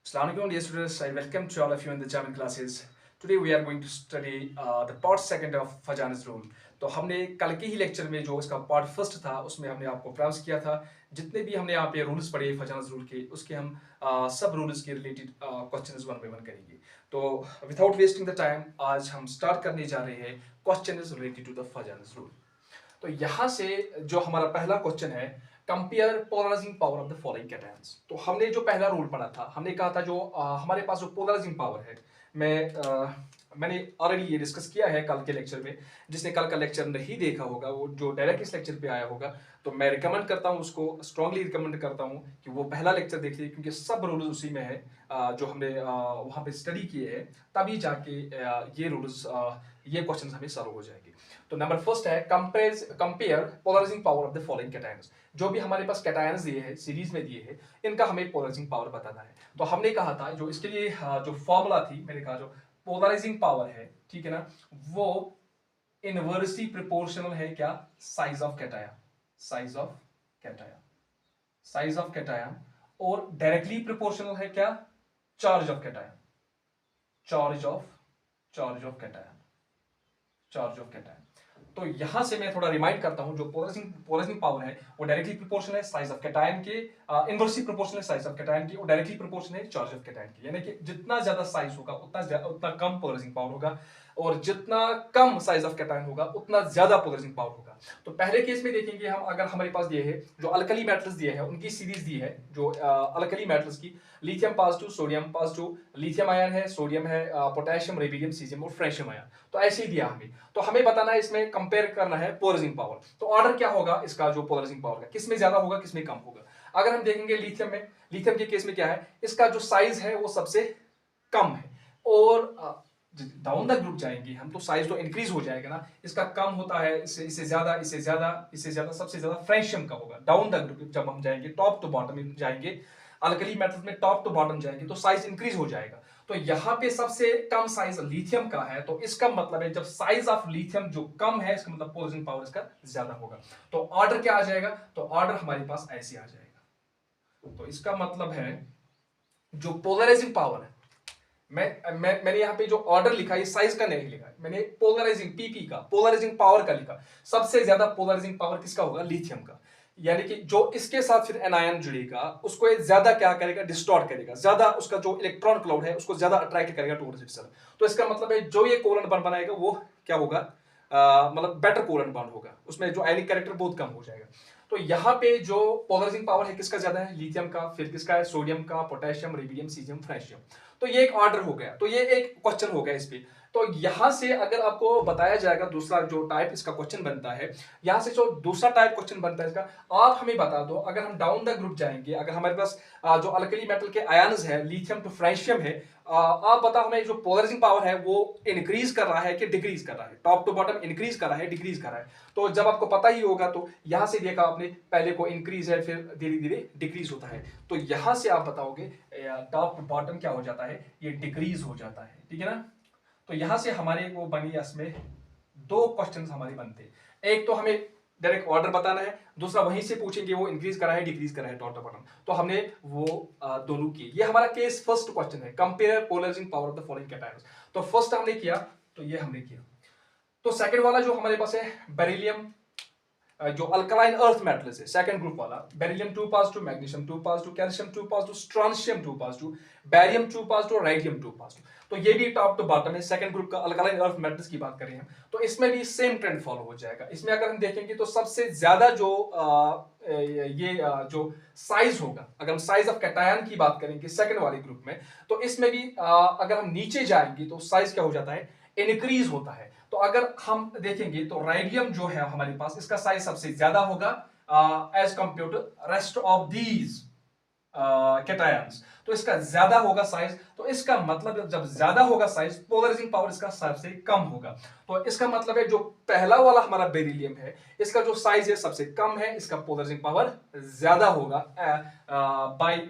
Assalamualaikum dear students, I welcome to all of you in the German classes. Today we are going to study the part second of Fajana's rule. तो हमने कल के ही lecture में जो इसका part first था उसमें हमने आपको प्रयास किया था जितने भी हमने यहाँ पे रूल्स पढ़े फजानस रूल के उसके हम सब रूल्स के related questions one by one करेंगे. तो विदाउट वेस्टिंग द टाइम आज हम स्टार्ट करने जा रहे हैं question is related to the Fajans rule. तो यहाँ से जो हमारा पहला क्वेश्चन है compare polarising power of the following cations. तो हमने जो पहला रूल पढ़ा था हमने कहा था जो हमारे पास जो पोलराइजिंग पावर है मैंने ऑलरेडी ये डिस्कस किया है कल के लेक्चर में. जिसने कल का लेक्चर नहीं देखा होगा वो जो डायरेक्ट इस लेक्चर पे आया होगा तो मैं रिकमेंड करता हूँ उसको स्ट्रांगली रिकमेंड करता हूँ कि वो पहला लेक्चर देख लीजिए क्योंकि सब रूल्स उसी में है जो हमने वहाँ पे स्टडी किए हैं तभी जाके ये रूल्स ये क्वेश्चन हमें सॉल्व हो जाएंगे. तो नंबर फर्स्ट है compare polarising power of the following cations. जो भी हमारे पास कैटायंस दिए हैं सीरीज में दिए हैं इनका हमें पोलराइजिंग पावर बताना है. तो हमने कहा था जो इसके लिए जो फॉर्मूला थी मैंने कहा जो पोलराइजिंग पावर है ठीक है ना वो इनवर्सली प्रोपोर्शनल है क्या size of cation size of cation और डायरेक्टली प्रोपोर्शनल है क्या charge of cation charge of cation. तो यहां से मैं थोड़ा रिमाइंड करता हूं जो पोलराइजिंग पावर है वो डायरेक्टली प्रोपोर्शनल है साइज ऑफ कैटायन के इनवर्सली प्रोपोर्शनल है साइज ऑफ कैटायन की और डायरेक्टली प्रोपोर्शनल है चार्ज ऑफ कैटायन की. यानी कि जितना ज्यादा साइज होगा उतना कम पोलराइजिंग पावर होगा और जितना कम साइज ऑफ कैटायन होगा उतना ज्यादा पोलराइजिंग पावर होगा. तो पहले केस में देखेंगे हम अगर हमारे पास दिए है जो अल्कली मेटल्स दिए है उनकी सीरीज दी है जो अल्कली मेटल्स की lithium positive sodium positive lithium ion है सोडियम है पोटेशियम रेडियम सीजियम और फ्रेशियम आयन. तो ऐसे ही दिया हमें तो हमें बताना है इसमें कंपेयर करना है पोलराइजिंग पावर. तो ऑर्डर क्या होगा इसका जो पोलराइजिंग पावर का किसमें ज्यादा होगा किसमें कम होगा. अगर हम देखेंगे लिथियम के केस में क्या है इसका जो साइज है वो सबसे कम है और डाउन द ग्रुप जाएंगे हम तो साइज तो इंक्रीज हो जाएगा ना. इसका कम होता है इससे ज्यादा सबसे ज्यादा फ्रेशियम का होगा. डाउन द ग्रुप जब हम जाएंगे टॉप टू बॉटम में जाएंगे अल्कली मेटल्स में टॉप टू बॉटम जाएंगे तो साइज इंक्रीज हो जाएगा. तो यहाँ पे सबसे कम साइज लिथियम का है तो इसका मतलब है जब साइज ऑफ लिथियम जो कम है इसका मतलब पोलराइजिंग पावर इसका ज्यादा होगा. तो ऑर्डर क्या आ जाएगा तो ऑर्डर हमारे पास ऐसे आ जाएगा. तो इसका मतलब है जो पोलराइजिंग पावर है मैंने यहाँ पे जो ऑर्डर लिखा ये साइज का नहीं लिखा मैंने पोलराइजिंग पीपी का पोलराइजिंग पावर का लिखा. सबसे ज्यादा पोलराइजिंग पावर किसका होगा लिथियम का. यानी कि जो इसके साथ फिर एनायन जुड़ेगा उसको ज्यादा क्या करेगा डिस्टॉर्ट करेगा ज्यादा उसका जो इलेक्ट्रॉन क्लाउड है उसको ज्यादा अट्रैक्ट करेगा टुवर्ड्स इटसेल्फ. तो इसका मतलब है जो ये कोवलेंट बॉन्ड बनाएगा वो क्या होगा मतलब बेटर कोवलेंट बॉन्ड होगा उसमें जो आयनिक कैरेक्टर बहुत कम हो जाएगा. तो यहाँ पे जो पोलराइजिंग पावर है किसका ज्यादा है लिथियम का फिर किसका है सोडियम का पोटेशियम रेडियम सीजियम फ्रेशियम. तो ये एक ऑर्डर हो गया तो ये एक क्वेश्चन हो गया इस पे. तो यहां से अगर आपको बताया जाएगा दूसरा जो टाइप इसका क्वेश्चन बनता है यहां से जो दूसरा टाइप क्वेश्चन बनता है इसका आप हमें बता दो अगर हम डाउन द ग्रुप जाएंगे अगर हमारे पास जो अल्कली मेटल के आयन्स है लिथियम टू फ्रेशियम है आप बताओ हमें जो पोलराइजिंग पावर है वो इंक्रीज कर रहा है कि डिक्रीज कर रहा है. टॉप टू बॉटम इंक्रीज कर रहा है डिक्रीज कर रहा है. तो जब आपको पता ही होगा तो यहां से देखा आपने पहले को इंक्रीज है फिर धीरे धीरे डिक्रीज होता है. तो यहां से आप बताओगे टॉप टू बॉटम क्या हो जाता है ये डिक्रीज हो जाता है ठीक है ना. तो यहां से हमारे वो बनी इसमें दो क्वेश्चंस हमारे बनते. एक तो हमें डायरेक्ट ऑर्डर बताना है दूसरा वहीं से पूछेंगे वो इंक्रीज करा है डिक्रीज करा है टॉप टू बॉटम. तो हमने वो दोनों किए. ये हमारा केस फर्स्ट क्वेश्चन है compare polarising power of the following cations. तो फर्स्ट हमने किया तो ये हमने किया. तो सेकंड वाला जो हमारे पास है बेरिलियम जो अल्कलाइन अर्थ मेटल्स है सेकंड ग्रुप वाला beryllium 2 positive magnesium 2 positive calcium 2 positive strontium 2 positive barium 2 positive radium 2 positive. तो ये भी टॉप टू बॉटम है सेकंड ग्रुप का अल्कलाइन अर्थ मेटल्स की बात करें हम तो इसमें भी सेम ट्रेंड फॉलो हो जाएगा. इसमें अगर हम देखेंगे तो सबसे ज्यादा जो जो साइज होगा अगर हम साइज ऑफ कैटायन की बात करेंगे सेकंड वाले ग्रुप में तो इसमें भी अगर हम नीचे जाएंगे तो साइज क्या हो जाता है इंक्रीज होता है. तो अगर हम देखेंगे तो रेडियम जो है हमारे पास इसका साइज सबसे ज्यादा होगा as compared to rest of these cations. तो इसका ज्यादा होगा साइज. तो इसका मतलब जब ज्यादा होगा साइज पोलराइजिंग पावर इसका सबसे कम होगा. तो इसका मतलब है जो पहला वाला हमारा बेरिलियम है इसका जो साइज है सबसे कम है इसका पोलराइजिंग पावर ज्यादा होगा बाय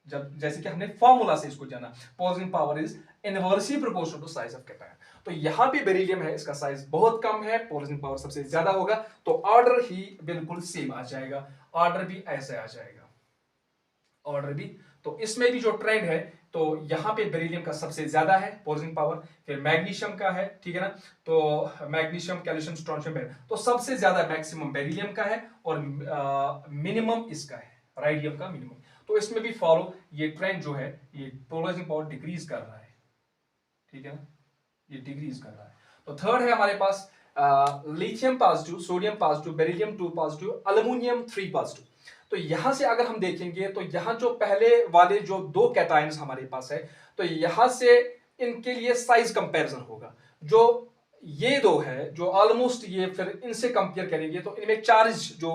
जब जैसे कि हमने फॉर्मूला से इसको जाना polarising power is inversely proportional to size of cation. तो यहां पे बेरिलियम है इसका साइज बहुत कम है पोलराइजिंग पावर सबसे ज्यादा होगा. तो ऑर्डर ही बिल्कुल सेम आ जाएगा ऑर्डर भी ऐसे आ जाएगा ऑर्डर भी। तो इसमें भी जो ट्रेंड है, तो यहाँ पे बेरिलियम का सबसे ज्यादा है पोलराइजिंग पावर, फिर मैग्नीशियम का है, ठीक है ना। तो मैग्नीशियम, कैल्शियम, स्ट्रोंशियम, तो सबसे ज्यादा मैक्सिमम बेरिलियम का है और मिनिमम इसका है, राइडियम का मिनिमम। तो इसमें भी फॉलो ये ट्रेंड जो है, ये पोलराइजिंग पावर डिक्रीज कर रहा है, ठीक है ना, ये डिक्रीज कर रहा है। तो थर्ड है हमारे पास lithium positive, sodium positive, beryllium 2 positive, aluminium 3 positive. तो यहां से अगर हम देखेंगे तो यहां जो पहले वाले जो दो कैटायंस हमारे पास है, तो यहां से इनके लिए साइज कंपैरिजन होगा। जो ये दो है जो ऑलमोस्ट ये, फिर इनसे कंपेयर करेंगे तो इनमें चार्ज जो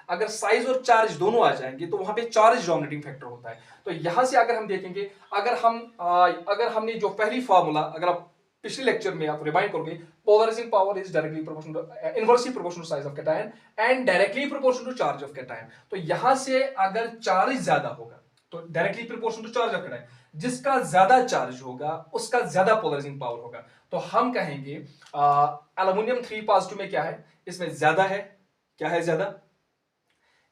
अगर साइज और चार्ज दोनों आ जाएंगे तो वहां पे चार्ज डोमिनेटिंग फैक्टर होता है। तो यहां से अगर हम देखेंगे, अगर हमने जो पहली फार्मूला, अगर आप पिछले लेक्चर में आप रिमाइंड करोगे, polarising power is directly proportional, inversely proportional to size of cation and directly proportional to charge of cation. तो यहां से अगर चार्ज ज्यादा होगा तो directly proportional to charge of cation, जिसका ज्यादा चार्ज होगा उसका ज्यादा पोलराइजिंग पावर होगा। तो हम कहेंगे एल्युमिनियम 3 पॉजिटिव में क्या है, इसमें ज्यादा है, क्या है ज्यादा,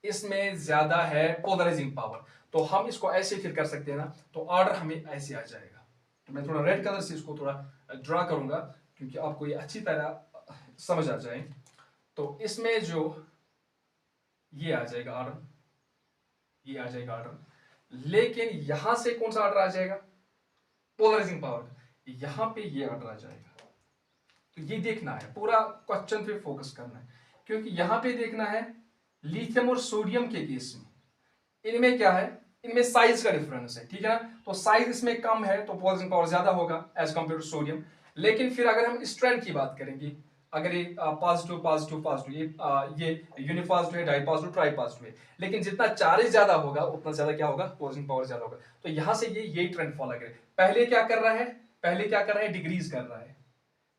इसमें ज्यादा है पोलराइजिंग पावर। तो हम इसको ऐसे फिर कर सकते हैं ना, तो ऑर्डर हमें ऐसे आ जाएगा। तो मैं थोड़ा रेड कलर से इसको थोड़ा ड्रा करूंगा क्योंकि आपको ये अच्छी तरह समझ आ जाए। तो इसमें जो ये आ जाएगा ऑर्डर, ये आ जाएगा ऑर्डर, लेकिन यहां से कौन सा ऑर्डर आ जाएगा, पोलराइजिंग पावर, यहां पे ये ऑर्डर आ जाएगा। तो ये देखना है, पूरा क्वेश्चन पे फोकस करना है, क्योंकि यहां पे देखना है लिथियम और सोडियम के केस में इनमें क्या है, इनमें साइज का डिफरेंस है, ठीक है ना। तो साइज इसमें कम है तो पोलराइजिंग पावर ज्यादा होगा एज कंपेयर टू सोडियम। लेकिन फिर अगर हम स्ट्रेंथ की बात करेंगे, अगर ये पॉजिटिव पॉजिटिव पॉजिटिव, ये यूनिपॉजिटिव है, डाइपॉजिटिव, ट्राइपॉजिटिव है, लेकिन जितना चार्ज ज्यादा होगा उतना ज्यादा क्या होगा, पोलराइजिंग पावर ज्यादा होगा। तो यहां से ये यही ट्रेंड फॉलो करें। पहले क्या कर रहा है, पहले क्या कर रहा है, डिक्रीज कर रहा है,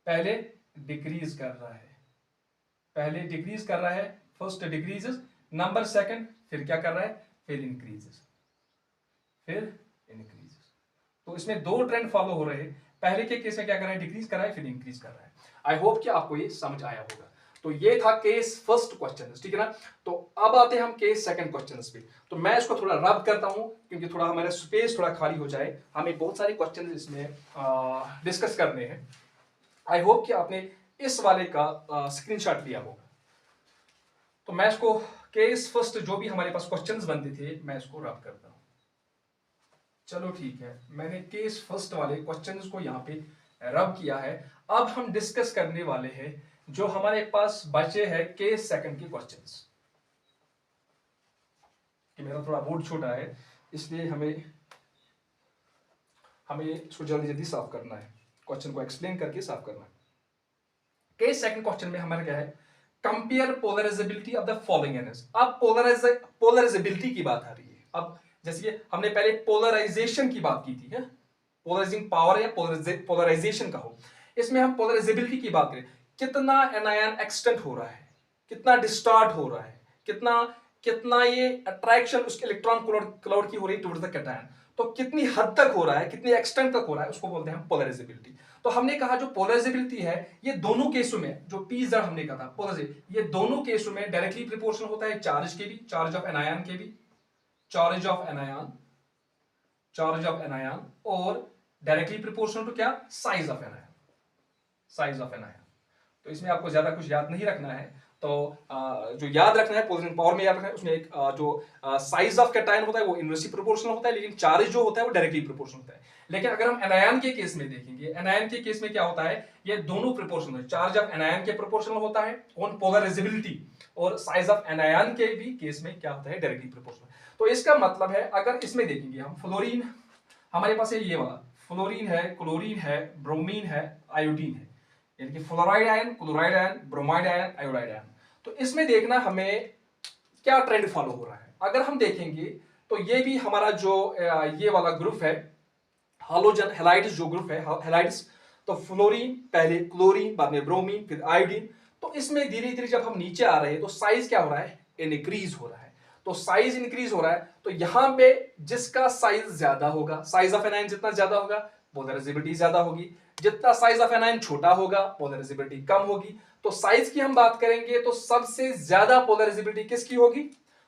पहले डिक्रीज कर रहा है, पहले डिक्रीज कर रहा है, फर्स्ट डिक्रीजेस, नंबर सेकंड, फिर क्या कर रहा है, फिर इंक्रीजेस, फिर इंक्रीजेस। तो इसमें दो ट्रेंड फॉलो हो रहे हैं। पहले के केस में क्या कर रहा है, डिक्रीज कर रहा है, फिर इंक्रीज कर रहा है। आई होप कि आपको ये समझ आया होगा। तो ये था केस फर्स्ट क्वेश्चन, ठीक है ना। तो अब आते हैं हम केस सेकंड क्वेश्चन पे। तो मैं इसको थोड़ा रब करता हूं क्योंकि थोड़ा हमारा स्पेस थोड़ा खाली हो जाए, हमें बहुत सारे क्वेश्चन इसमें डिस्कस करने हैं। आई होप कि आपने इस वाले का स्क्रीनशॉट लिया होगा। तो मैं इसको केस फर्स्ट जो भी हमारे पास क्वेश्चंस बनते थे मैं इसको रब करता हूं। चलो ठीक है, मैंने केस फर्स्ट वाले क्वेश्चंस को यहाँ पे रब किया है। अब हम डिस्कस करने वाले हैं जो हमारे पास बचे हैं केस सेकंड के क्वेश्चंस। कि मेरा थोड़ा बोर्ड छोटा है इसलिए हमें इसको जल्दी जल्दी साफ करना है, क्वेश्चन को एक्सप्लेन करके साफ करना है। केस सेकंड क्वेश्चन में हमारा क्या है, compare polarisability of the following energy. अब पोलराइजेबिलिटी की बात आ रही है। अब जैसे कि हमने पहले पोलराइजेशन की बात की थी, है पोलराइजिंग पावर या पोलराइजेशन का हो, इसमें हम पोलराइजेबिलिटी की बात करें, कितना एनायन एक्सटेंट हो रहा है, कितना डिस्टार्ट हो रहा है, कितना ये अट्रैक्शन उसके इलेक्ट्रॉन क्लाउड की हो रही है टुवर्ड्स द कैटायन, तो कितनी हद तक हो रहा है, कितनी एक्सटेंट तक हो रहा है, उसको बोलते हैं हम पोलराइजेबिलिटी। तो हमने कहा जो पोलराइजेबिलिटी है ये दोनों केसों में, जो पी जेड हमने कहा था पोलराइजेबिलिटी, ये दोनों केसों में डायरेक्टली प्रोपोर्शनल होता है चार्ज के भी, चार्ज ऑफ एनायन के भी, चार्ज ऑफ एनायन, और डायरेक्टली प्रोपोर्शनल टू क्या, size of anion, size of anion. तो इसमें आपको ज्यादा कुछ याद नहीं रखना है। तो जो याद रखना है पोलराइजिंग पावर में याद रखना है, उसमें एक जो साइज ऑफ कैटायन होता है वो इनवर्सली प्रोपोर्शनल होता है, लेकिन चार्ज जो होता है वो डायरेक्टली प्रोपोर्शनल होता है। लेकिन अगर हम एनायन के केस में देखेंगे, एनायन के केस में क्या होता है, ये दोनों प्रोपोर्शनल है, चार्ज ऑफ एनायन के प्रोपोर्शनल होता है ऑन पोलराइजेबिलिटी, और साइज ऑफ एनायन के भी केस में क्या होता है, डायरेक्टली प्रोपोर्शनल। तो इसका मतलब है अगर इसमें देखेंगे हम, फ्लोरीन हमारे पास है, ये वाला फ्लोरीन है, क्लोरीन है, ब्रोमीन है, आयोडीन है, यानी कि fluoride ion, chloride ion, bromide ion, iodide ion. तो इसमें देखना हमें क्या ट्रेंड फॉलो हो रहा है। अगर हम देखेंगे तो ये भी हमारा जो ये वाला ग्रुप है हालोजन हैलाइड्स, जो ग्रुप है हैलाइड्स, तो फ्लोरीन पहले, क्लोरीन बाद में ब्रोमीन, फिर आयोडीन। तो इसमें धीरे धीरे जब हम नीचे आ रहे हैं तो साइज क्या हो रहा है, इंक्रीज हो रहा है। तो साइज इंक्रीज हो रहा है, तो यहां पे जिसका साइज ज्यादा होगा, साइज ऑफ एनायन जितना ज्यादा होगा पोलराइजेबिलिटी ज्यादा होगी, जितना साइज ऑफ एनायन छोटा होगा पोलराइजेबिलिटी कम होगी। तो साइज की हम बात करेंगे तो सबसे ज्यादा पोलराइजेबिलिटी किसकी होगी,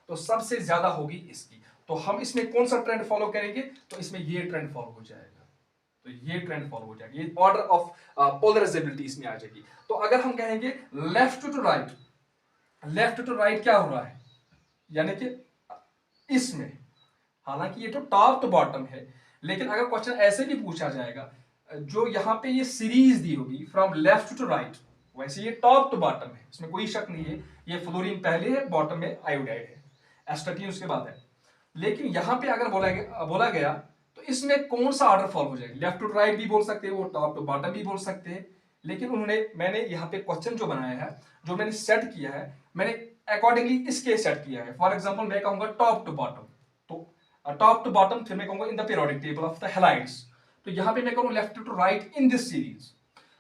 तो सबसे ज्यादा होगी इसकी। तो हम इसमें कौन सा ट्रेंड फॉलो करेंगे, तो इसमें ये ट्रेंड फॉलो हो जाएगा, तो ये ट्रेंड फॉलो हो जाएगा, ये ऑर्डर ऑफ पोलराइजेबिलिटी इसमें आ जाएगी। तो अगर हम कहेंगे left to right, left to right क्या हो रहा है, यानी कि इसमें, हालांकि ये तो टॉप टू बॉटम है, लेकिन अगर क्वेश्चन ऐसे भी पूछा जाएगा, जो यहां पे ये सीरीज दी होगी फ्रॉम लेफ्ट टू राइट, वैसे ये टॉप टू बॉटम है, इसमें कोई शक नहीं है, ये फ्लोरीन पहले है, बॉटम में आयोडाइड है, एस्टाटीन उसके बाद है। लेकिन यहां पे अगर बोला गया तो इसमें कौन सा ऑर्डर फॉलो हो जाएगा, लेफ्ट टू राइट भी बोल सकते हैं, वो टॉप टू बॉटम भी बोल सकते हैं, लेकिन मैंने यहाँ पे क्वेश्चन जो बनाया है, जो मैंने सेट किया है, मैंने अकॉर्डिंगली इसके सेट किया है। फॉर एग्जांपल मैं कहूंगा टॉप टू बॉटम, तो टॉप टू बॉटम, फिर मैं कहूंगा in the periodic table of the halides, तो यहां पे मैं करूं left to right in this series.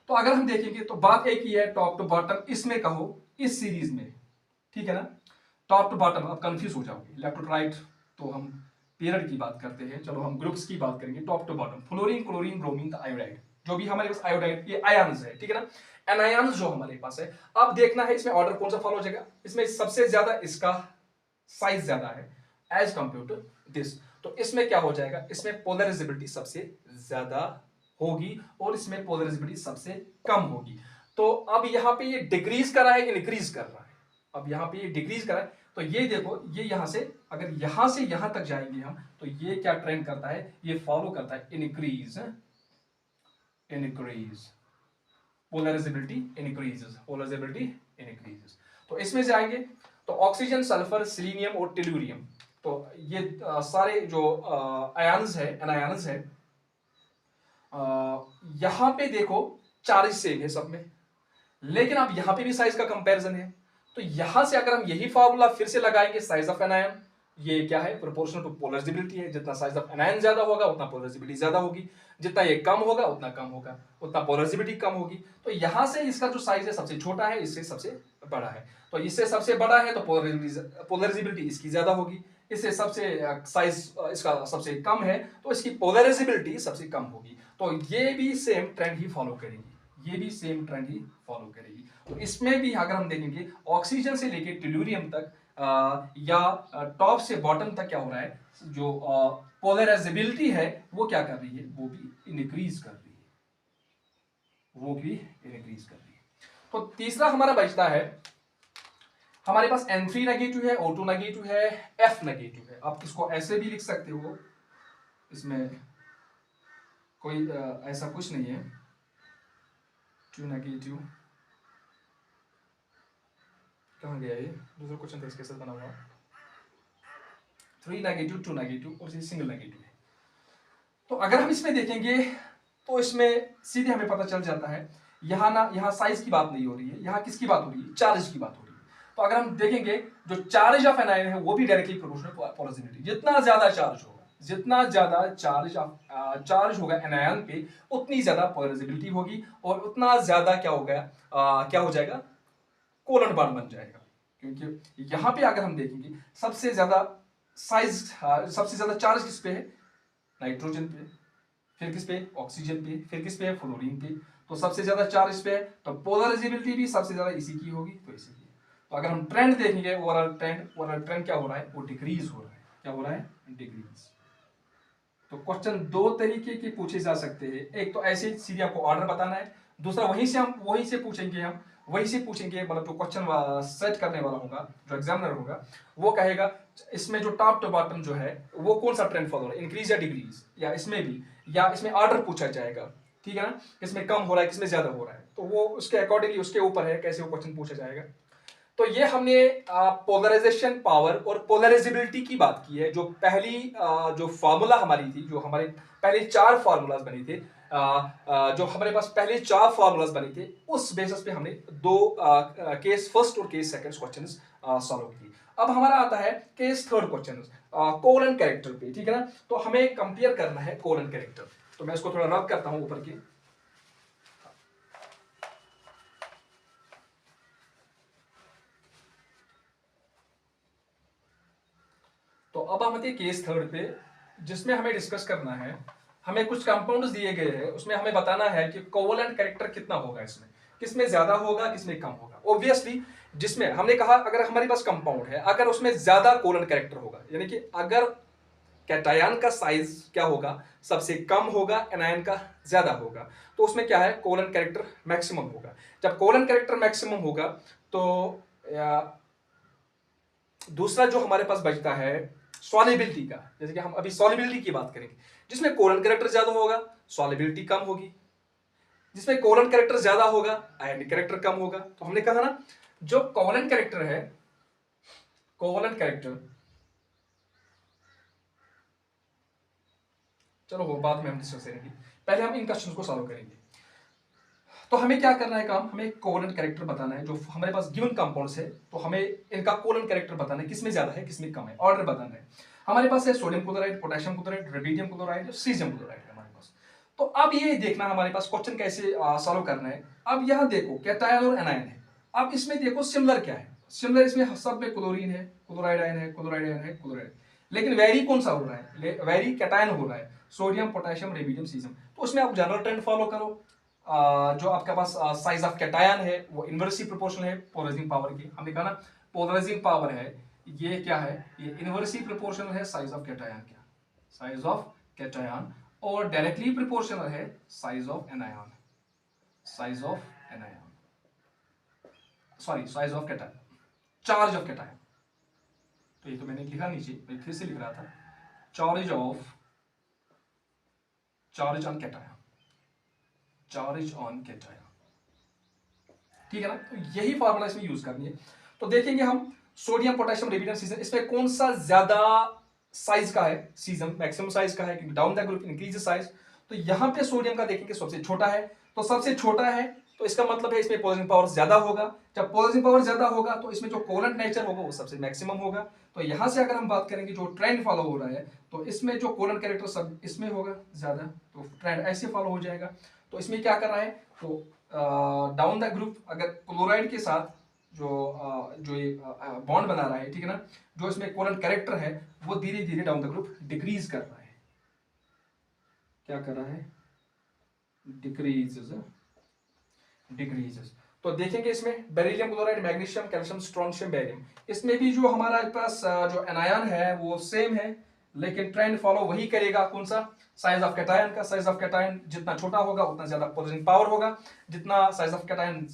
तो अगर हम देखेंगे तो बात एक ही है, टॉप टू बॉटम इसमें कहो, इस सीरीज में, ठीक है ना, टॉप टू बॉटम, अब कंफ्यूज हो जाओगे, लेफ्ट टू राइट तो हम पीरियड की बात करते हैं, चलो हम ग्रुप्स की बात करेंगे, top to bottom, fluorine, chlorine, bromine, iodide, जो भी हमारे पास आयोडाइड, ये आयन्स है, ठीक है ना, एनायंस जो हमारे पास है। अब देखना है इसमें ऑर्डर कौन सा फॉलो हो जाएगा, इसमें सबसे ज्यादा इसका साइज ज्यादा है एज कंपेयर टू दिस, तो इसमें क्या हो जाएगा, इसमें पोलराइजेबिलिटी सबसे ज्यादा होगी और इसमें पोलराइजेबिलिटी सबसे कम होगी। तो अब यहां पे ये डिक्रीज कर रहा है, इंक्रीज कर रहा है, अब यहां पे ये डिक्रीज कर रहा है, तो ये देखो, ये यहां से अगर यहां से यहां तक जाएंगे हम, तो ये क्या ट्रेंड करता है, ये फॉलो करता है increase, increase, polarisability increases, polarisability increases. तो इसमें जाएंगे तो ऑक्सीजन, सल्फर, सिलीनियम और टेलुरियम, तो ये सारे जो आयन्स है, एनायन्स है, यहां पे देखो चार्ज सेम है सब में, लेकिन अब यहां पे भी साइज का कंपैरिजन है, तो यहां से अगर हम यही फॉर्मूला फिर से लगाएंगे, साइज ऑफ एनायन, ये क्या है, प्रोपोर्शनल टू पोलराइजेबिलिटी है, जितना साइज ऑफ एनायन ज्यादा होगा उतना पोलराइजेबिलिटी ज्यादा होगी, जितना ये कम होगा उतना कम होगा, उतना पोलराइजेबिलिटी कम होगी। तो यहां से इसका जो साइज है सबसे छोटा है, इससे सबसे बड़ा है, तो इससे सबसे बड़ा है तो पोलराइजेबिलिटी इसकी ज्यादा होगी, इससे सबसे साइज इसका सबसे कम है तो इसकी पोलराइजेबिलिटी सबसे कम होगी। तो ये भी सेम ट्रेंड ही फॉलो करेगी, ये भी सेम ट्रेंड ही फॉलो करेगी। तो इसमें भी अगर हम देखेंगे ऑक्सीजन से लेके टेलुरियम तक या टॉप से बॉटम तक क्या हो रहा है, जो पोलराइजेबिलिटी है वो क्या कर रही है, वो भी इंक्रीज कर रही है, वो भी इंक्रीज कर रही है। तो तीसरा हमारा बचता है, हमारे पास N3 नेगेटिव है, O2 नेगेटिव है, F नेगेटिव है। आप इसको ऐसे भी लिख सकते हो, इसमें कोई ऐसा कुछ नहीं है, 2 नेगेटिव, कहाँ गया ये दूसरा क्वेश्चन था इसके साथ बना हुआ, 3 नेगेटिव, 2 नेगेटिव और सिंगल नेगेटिव है। तो अगर हम इसमें देखेंगे तो इसमें सीधे हमें पता चल जाता है, यहाँ साइज की बात नहीं हो रही है, यहाँ किसकी बात हो रही है, चार्ज की बात हो रही है। तो अगर हम देखेंगे जो चार्ज ऑफ एनायन है वो भी डायरेक्टली प्रोपोर्शनल पोलराइजेबिलिटी, जितना ज्यादा चार्ज होगा, जितना ज्यादा चार्ज होगा एनायन पे, उतनी ज्यादा पोलराइजेबिलिटी होगी और उतना ज्यादा क्या होगा, क्या हो जाएगा, कोवलेंट बॉन्ड बन जाएगा। क्योंकि यहां पे अगर हम देखेंगे सबसे ज्यादा साइज, सबसे ज्यादा चार्ज किस पे है, नाइट्रोजन पे, फिर किस पे, ऑक्सीजन पे, फिर किस पे है, फ्लोरीन पे। तो सबसे ज्यादा चार्ज इस पे है, तो पोलराइजेबिलिटी भी सबसे ज्यादा इसी की होगी, तो इसी की। तो अगर हम ट्रेंड देखेंगे, ओवरऑल ट्रेंड क्या हो रहा है, वो डिक्रीज हो रहा है, क्या हो रहा है, डिक्रीज। तो क्वेश्चन दो तरीके के पूछे जा सकते हैं, एक तो ऐसे सीधे आपको ऑर्डर बताना है, दूसरा वहीं से पूछेंगे, मतलब जो क्वेश्चन सेट करने वाला होगा, जो एग्जामिनर होगा, वो कहेगा इसमें जो टॉप टू बॉटम जो है वो कौन सा ट्रेंड फॉलो हो रहा है, इंक्रीज या डिक्रीज, या इसमें भी, या इसमें ऑर्डर पूछा जाएगा, ठीक है ना, किसमें कम हो रहा है, किसमें ज्यादा हो रहा है, तो वो उसके अकॉर्डिंगली उसके ऊपर है कैसे वो क्वेश्चन पूछा जाएगा। तो ये हमने पोलराइजेशन पावर और पोलराइजेबिलिटी की बात की है। जो पहली जो फार्मूला हमारी थी, जो हमारे पहले 4 फार्मूलाज बने थे, जो हमारे पास पहले 4 फार्मूलाज बने थे, उस बेसिस पे हमने 2 केस फर्स्ट और केस सेकंड क्वेश्चंस सॉल्व किए। अब हमारा आता है case third question, colon character पे, ठीक है ना। तो हमें कंपेयर करना है कोलन कैरेक्टर, तो मैं इसको थोड़ा रब करता हूं ऊपर की। तो अब हम आते हैं केस थर्ड पे, जिसमें हमें डिस्कस करना है, हमें कुछ कंपाउंड्स दिए गए हैं, उसमें हमें बताना है कि कोवलेंट कैरेक्टर कितना होगा, इसमें किसमें ज्यादा होगा, किसमें कम होगा। ऑब्वियसली जिसमें हमने कहा अगर हमारे पास कंपाउंड है, अगर उसमें ज्यादा कोवलेंट कैरेक्टर होगा, यानी कि अगर कैटायन का साइज क्या होगा, सबसे कम होगा, एनायन का ज्यादा होगा। तो उसमें क्या है, कोलन कैरेक्टर मैक्सिमम होगा। जब कोलन कैरेक्टर मैक्सिमम होगा तो दूसरा जो हमारे पास बचता है सॉल्युबिलिटी का, जैसे कि हम अभी सॉल्युबिलिटी की बात करेंगे, जिसमें कोलन कैरेक्टर ज्यादा होगा सॉल्युबिलिटी कम होगी, जिसमें कोलन कैरेक्टर ज्यादा होगा आयनिक कैरेक्टर कम होगा। तो हमने कहा ना, जो कोलन कैरेक्टर है, कोलन कैरेक्टर, चलो वो बाद में हम डिस्कस करेंगे, पहले हम इन क्वेश्चन को सॉल्व करेंगे। तो हमें क्या करना है काम, हमें कोलन कैरेक्टर बताना है। जो हमारे पास गिवन कंपाउंड्स है तो हमें इनका कोलन कैरेक्टर बताना है, किसमें ज्यादा है किसमें कम है, ऑर्डर बताना है। हमारे पास है sodium chloride, potassium chloride, rubidium chloride, caesium chloride है हमारे पास। तो अब ये देखना हमारे पास क्वेश्चन कैसे सॉल्व करना है। अब यहाँ देखो कैटायन और एनायन है। अब इसमें देखो सिमिलर क्या है, सिमिलर इसमें सब में क्लोरीन है, क्लोराइड आयन है, क्लोराइड आयन है, क्लोराइड, लेकिन वेरी कौन सा हो रहा है, वेरी कैटायन हो रहा है, सोडियम पोटेशियम रुबिडियम सीजियम। तो उसमें आप जनरल ट्रेंड फॉलो करो। जो आपके पास साइज ऑफ कैटायन है वो इनवर्सली प्रोपोर्शनल है पोलराइजिंग पावर की। हमने कहा ना पोलराइजिंग पावर है, ये क्या है, ये इनवर्सली प्रोपोर्शनल है साइज ऑफ कैटायन क्या, साइज ऑफ कैटायन, और डायरेक्टली प्रोपोर्शनल है size of anion, size of anion, sorry size of cation, charge of cation. तो ये तो मैंने लिखा नीचे, मैं फिर से लिख रहा था, charge of, charge on cation, charge on cation, ठीक है ना। तो यही फार्मूला इसमें यूज करनी है। तो देखेंगे हम सोडियम पोटेशियम रुबिडियम सीजन, इसमें कौन सा ज्यादा साइज का है, सीजन मैक्सिमम साइज का है, क्योंकि down the group increase size. तो यहां पे सोडियम का देखेंगे सबसे छोटा है, तो सबसे छोटा है तो इसका मतलब है इसमें पोलराइजिंग पावर ज्यादा होगा। जब पोलराइजिंग पावर ज्यादा होगा तो इसमें जो कोवलेंट नेचर होगा वो सबसे मैक्सिमम होगा। तो यहां से अगर हम बात करेंगे जो ट्रेंड फॉलो हो रहा है, तो इसमें जो कोवलेंट कैरेक्टर सब इसमें होगा ज्यादा, तो ट्रेंड ऐसे फॉलो हो जाएगा। तो इसमें क्या कर रहा है, तो डाउन द ग्रुप अगर क्लोराइड के साथ जो ये बॉन्ड बना रहा है, ठीक है ना, जो इसमें कोवलेंट कैरेक्टर है वो धीरे धीरे डाउन द ग्रुप डिक्रीज कर रहा है। क्या कर रहा है, डिक्रीजेस, डिक्रीजेस। तो देखेंगे इसमें beryllium chloride, magnesium, calcium, strontium, barium, इसमें भी जो हमारे पास जो एनायन है वो सेम है, लेकिन ट्रेंड फॉलो वही करेगा, कौन सा, साइज ऑफ कैटायन का। साइज ऑफ कैटायन जितना छोटा होगा उतना ज्यादा पोलराइजिंग पावर होगा, जितना साइज ऑफ कैटायन